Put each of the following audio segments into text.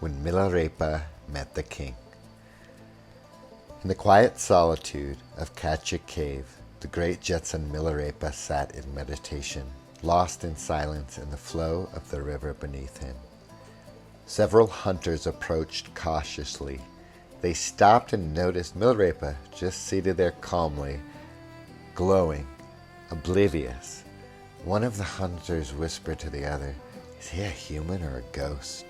when Milarepa met the king. In the quiet solitude of Kachik Cave, the great Jetson Milarepa sat in meditation, lost in silence in the flow of the river beneath him. Several hunters approached cautiously. They stopped and noticed Milarepa just seated there calmly, glowing, oblivious. One of the hunters whispered to the other, "Is he a human or a ghost?"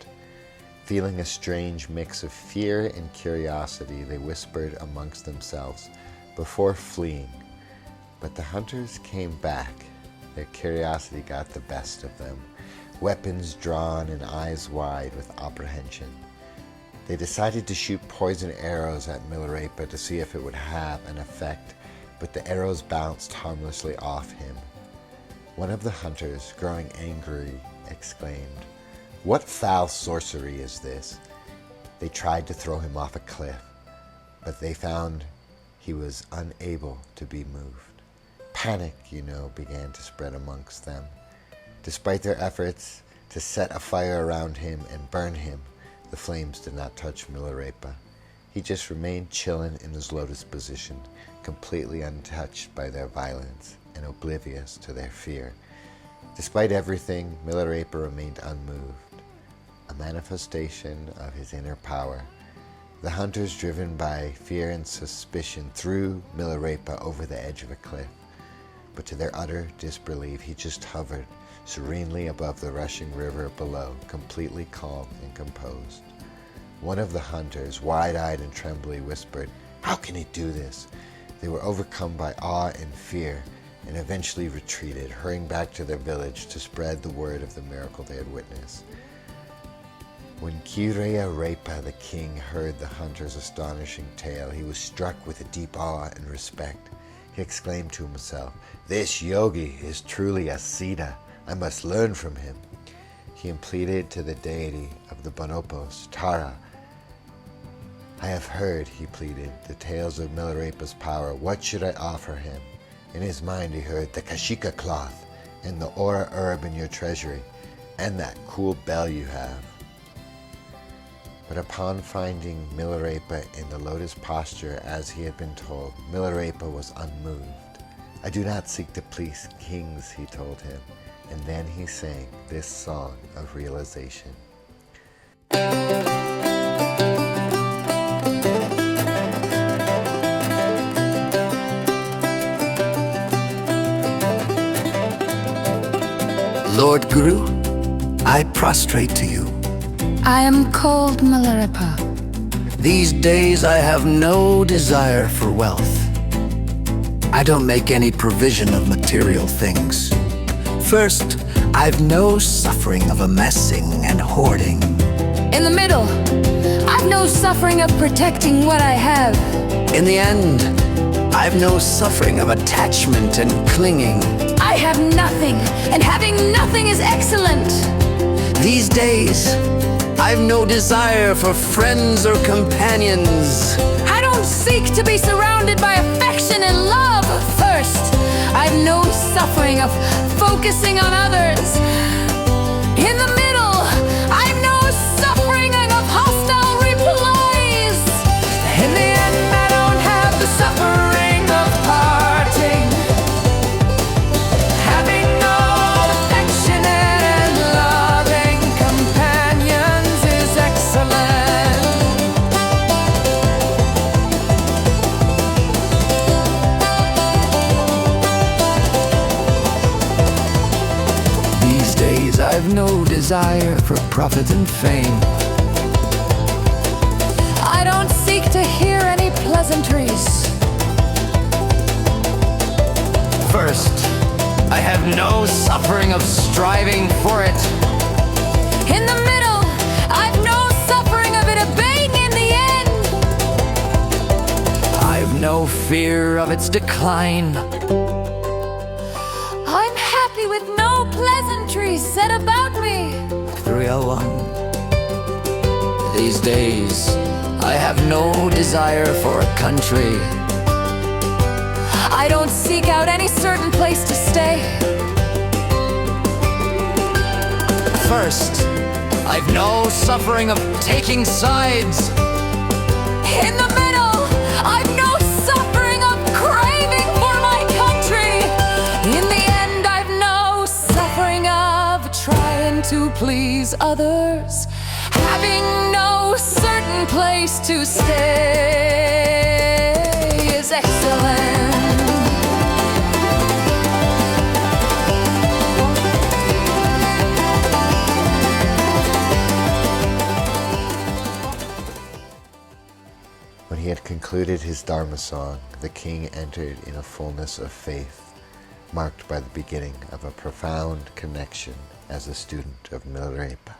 Feeling a strange mix of fear and curiosity, they whispered amongst themselves before fleeing. But the hunters came back. Their curiosity got the best of them, weapons drawn and eyes wide with apprehension. They decided to shoot poison arrows at Milarepa to see if it would have an effect, but the arrows bounced harmlessly off him. One of the hunters, growing angry, exclaimed, "What foul sorcery is this?" They tried to throw him off a cliff, but they found he was unable to be moved. Panic, began to spread amongst them. Despite their efforts to set a fire around him and burn him, the flames did not touch Milarepa. He just remained chilling in his lotus position, completely untouched by their violence and oblivious to their fear. Despite everything, Milarepa remained unmoved, a manifestation of his inner power. The hunters, driven by fear and suspicion, threw Milarepa over the edge of a cliff. But to their utter disbelief, he just hovered serenely above the rushing river below, completely calm and composed. One of the hunters, wide-eyed and trembling, whispered, "How can he do this?" They were overcome by awe and fear and eventually retreated, hurrying back to their village to spread the word of the miracle they had witnessed. When Milarepa, the king, heard the hunter's astonishing tale, he was struck with a deep awe and respect. He exclaimed to himself, "This yogi is truly a Siddha. I must learn from him." He pleaded to the deity of the bonobos, Tara. "I have heard," he pleaded, "the tales of Milarepa's power. What should I offer him?" In his mind he heard, "The kashika cloth and the aura herb in your treasury, and that cool bell you have." But upon finding Milarepa in the lotus posture as he had been told, Milarepa was unmoved. "I do not seek to please kings," he told him, and then he sang this song of realization. Lord Guru, I prostrate to you. I am called Milarepa. These days I have no desire for wealth. I don't make any provision of material things. First, I've no suffering of amassing and hoarding. In the middle, I've no suffering of protecting what I have. In the end, I've no suffering of attachment and clinging. I have nothing, and having nothing is excellent. These days, I've no desire for friends or companions. I don't seek to be surrounded by affection and love. First, I've no suffering of focusing on others. In the middle, I've no suffering of hostile replies. In the end, I don't have the suffering of parting. Having no affectionate and loving companions is excellent. These days I've no desire for profit and fame. I don't seek to hear any pleasantries. First, I have no suffering of striving for it. In the middle, I've no suffering of it obeying in the end. I've no fear of its decline. I'm happy with no pleasantries said about me. 301. These days, I have no desire for a country. I don't seek out any certain place to stay. First, I've no suffering of taking sides. In the middle, I've no suffering of craving for my country. In the end, I've no suffering of trying to please others, having no certain place to stay is excellent. When he had concluded his Dharma song, the king entered in a fullness of faith, marked by the beginning of a profound connection as a student of Milarepa.